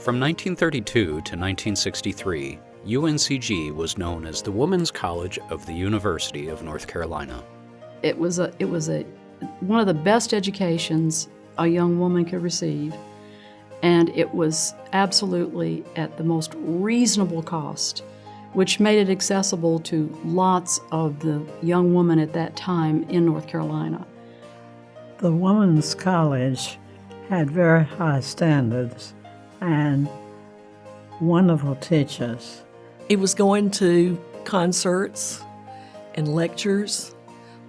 From 1932 to 1963, UNCG was known as the Women's College of the University of North Carolina. It was one of the best educations a young woman could receive, and it was absolutely at the most reasonable cost, which made it accessible to lots of the young women at that time in North Carolina. The Women's College had very high standards and wonderful teachers. It was going to concerts and lectures,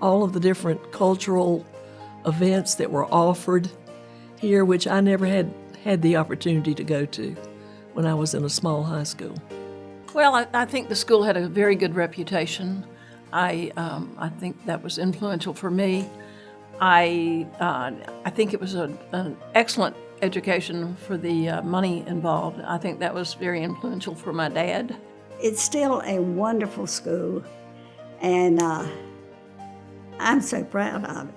all of the different cultural events that were offered here, which I never had the opportunity to go to when I was in a small high school. Well, I think the school had a very good reputation. I think that was influential for me. I think it was an excellent education for the money involved. I think that was very influential for my dad. It's still a wonderful school, and I'm so proud of it.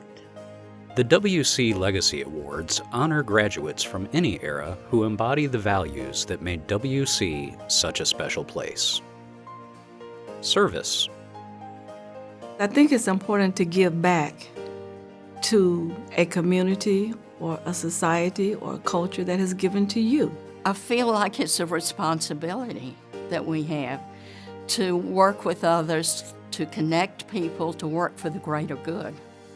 The WC Legacy Awards honor graduates from any era who embody the values that made WC such a special place. Service. I think it's important to give back to a community or a society or a culture that has given to you. I feel like it's a responsibility that we have to work with others, to connect people, to work for the greater good.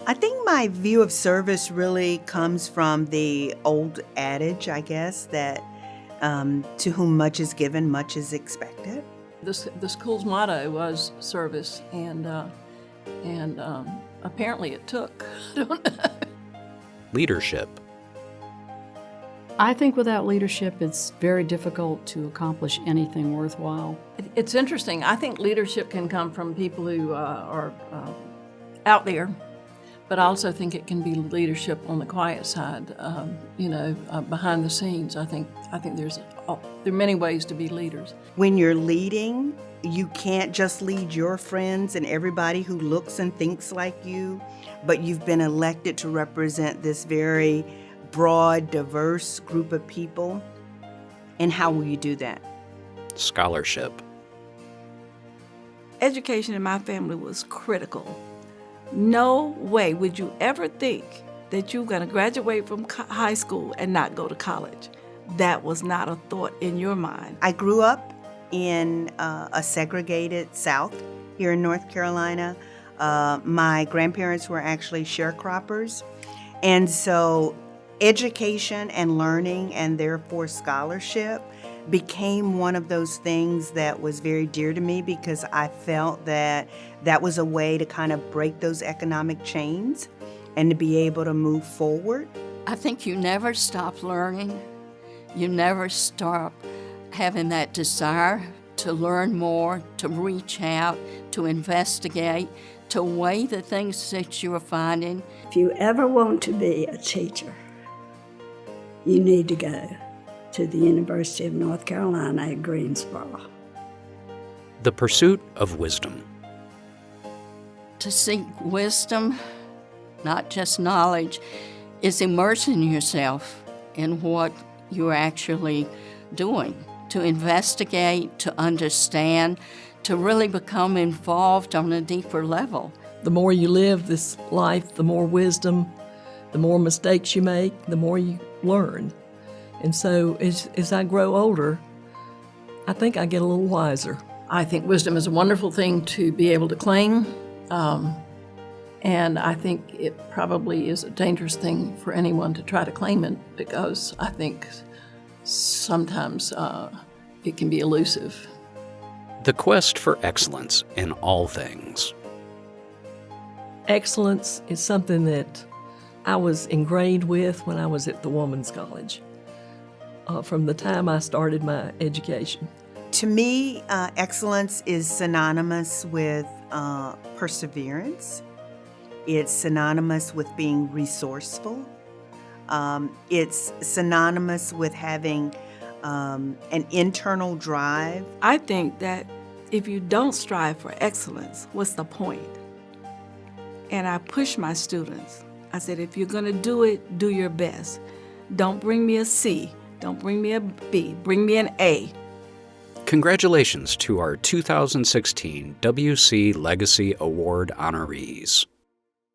I think my view of service really comes from the old adage, I guess, that to whom much is given, much is expected. The school's motto was service, and apparently it took. I don't know. Leadership. I think without leadership, it's very difficult to accomplish anything worthwhile. It's interesting. I think leadership can come from people who are out there, but I also think it can be leadership on the quiet side, behind the scenes. I think there are many ways to be leaders. When you're leading, you can't just lead your friends and everybody who looks and thinks like you, but you've been elected to represent this very broad, diverse group of people. And how will you do that? Scholarship. Education in my family was critical. No way would you ever think that you're going to graduate from high school and not go to college. That was not a thought in your mind. I grew up in a segregated South here in North Carolina. My grandparents were actually sharecroppers. And so education and learning, and therefore scholarship, became one of those things that was very dear to me, because I felt that that was a way to kind of break those economic chains and to be able to move forward. I think you never stop learning. You never stop having that desire to learn more, to reach out, to investigate, to weigh the things that you are finding. If you ever want to be a teacher, you need to go to the University of North Carolina at Greensboro. The pursuit of wisdom. To seek wisdom, not just knowledge, is immersing yourself in what you're actually doing, to investigate, to understand, to really become involved on a deeper level. The more you live this life, the more wisdom, the more mistakes you make, the more you learn. And so as I grow older, I think I get a little wiser. I think wisdom is a wonderful thing to be able to claim, and I think it probably is a dangerous thing for anyone to try to claim it, because I think sometimes it can be elusive. The quest for excellence in all things. Excellence is something that I was ingrained with when I was at the Women's College, from the time I started my education. To me, excellence is synonymous with perseverance. It's synonymous with being resourceful. It's synonymous with having an internal drive. I think that if you don't strive for excellence, what's the point? And I push my students. I said, if you're going to do it, do your best. Don't bring me a C. Don't bring me a B. Bring me an A. Congratulations to our 2016 WC Legacy Award honorees.